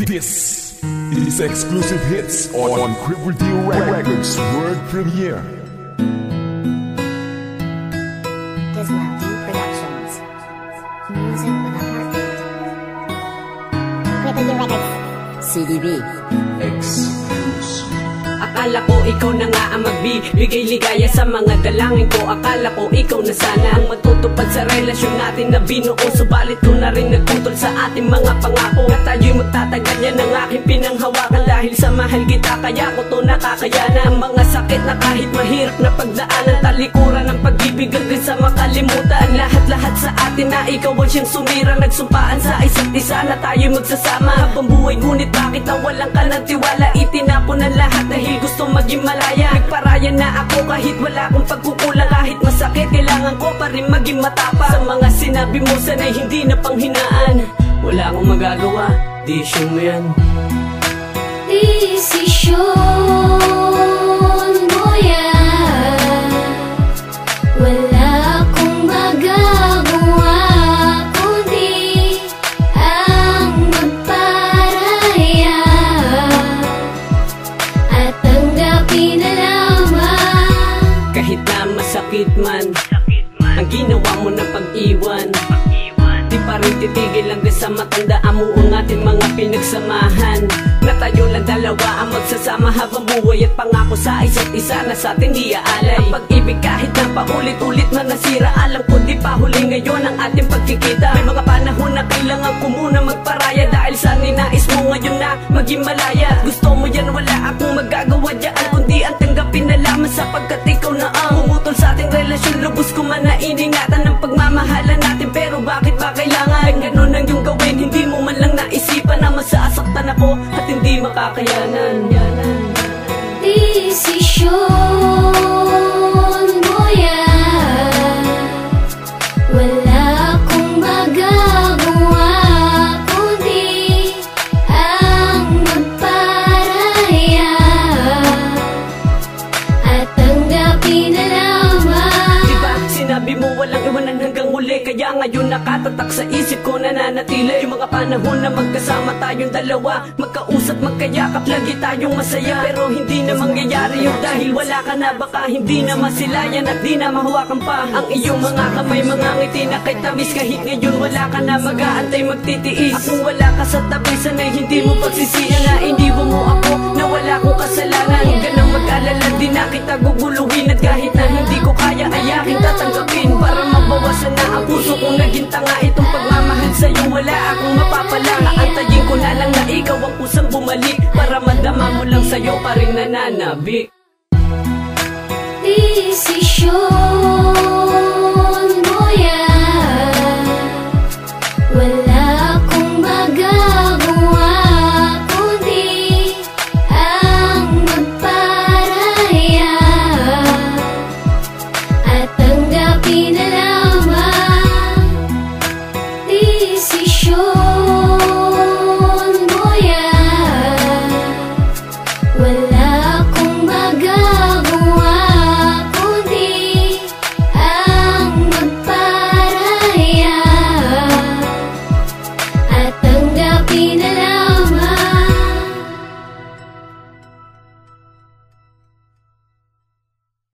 This is exclusive hits on Cripple D Records World Premiere. Gizmo Productions. Music with a heartbeat. Cripple D Records. CDB. Exclusive. Akala ko ikaw na nga ang magbibigay ligaya sa mga dalangin ko. Akala ko ikaw na sana ang matutupad sa relasyon natin na binuo. Subalit ko na rin nagputol sa ating mga pangako na tayo'y magtatagal yan ang aking pinanghawakan. Dahil sa mahal kita kaya ko to nakakayanan. Ang mga sakit na kahit mahirap na pagdaanan, talikuran ng pag-ibig hanggang sa makalimutan. Lahat-lahat sa atin na ikaw ang siyang sumira. Nagsumpaan sa isa't isa na tayo'y magsasama habang buhay. Ngunit bakit nawalan ka ng tiwala? Itinapon ang lahat dahil gusto maging malaya. Nagparaya na ako kahit wala akong pagkukulang. Kahit masakit kailangan ko pa rin maging matapang. Sa mga sinabi mo sana'y hindi na panghinaan. Wala akong magagawa, desisyon mo yan. Desisyon mo yan. Wala akong magagawa kundi ang magparaya at tanggapin na lamang. Kahit na masakit man ang ginawa mo ng pag-iwan, di pa rin titigil hanggang sa matandaan mo ang ating mga pinagsamahan. Na tayo lang dalawa ang magsasama habang buhay at pangako sa isa't isa na sa atin di aalay. Ang pag-ibig kahit na paulit-ulit na nasira, alam ko di pa huli ngayon ang ating pagkikita. May mga panahon na kailangan ko muna magparaya dahil sa ninais mo ngayon na maging malaya. Gusto mo yan, wala akong magagawa dyan kundi ang tanggapin na lamang sapagkat ikaw na ang umutol sa ating relasyon. Lubos ko man na iningatan ng pagmamahalan natin, pero bakit ba kailangan ay ganun ang iyong gawin? Hindi mo man lang naisipan na masasaktan ako at hindi makakayanan. Desisyon mo yan. Wala akong magagawa kundi ang magparaya at tanggapin na lamang. Diba sinabi mo walang iwanan hanggang huli, kaya ngayon nakatatak sa isip ko nananatili. Yung mga panahon na magkasama tayong dalawa, magkausap, magkayakap, lagi tayong masaya. Pero hindi na mangyayari yun dahil wala ka na. Baka hindi na masilayan at di na mahawakan pa ang iyong mga kamay, mga ngiti na kay tamis. Kahit ngayon wala ka na, mag-aantay, magtitiis. At kung wala ka sa tabi, sana'y hindi mo pagsisiyan na iniwan mo ako na wala kong kasalanan. Huwag ka nang mag-alala, di na kita guguluhin. At kahit na hindi ko kaya ay aking tatanggapin para mabawasan na ang puso kong naging tanga. Itong pagmamahal sa'yo wala akong mapapala. Aantayin ko na lang na ikaw ang kusang bumalik para madama mo lang sa'yo pa rin nananabik. Desisyon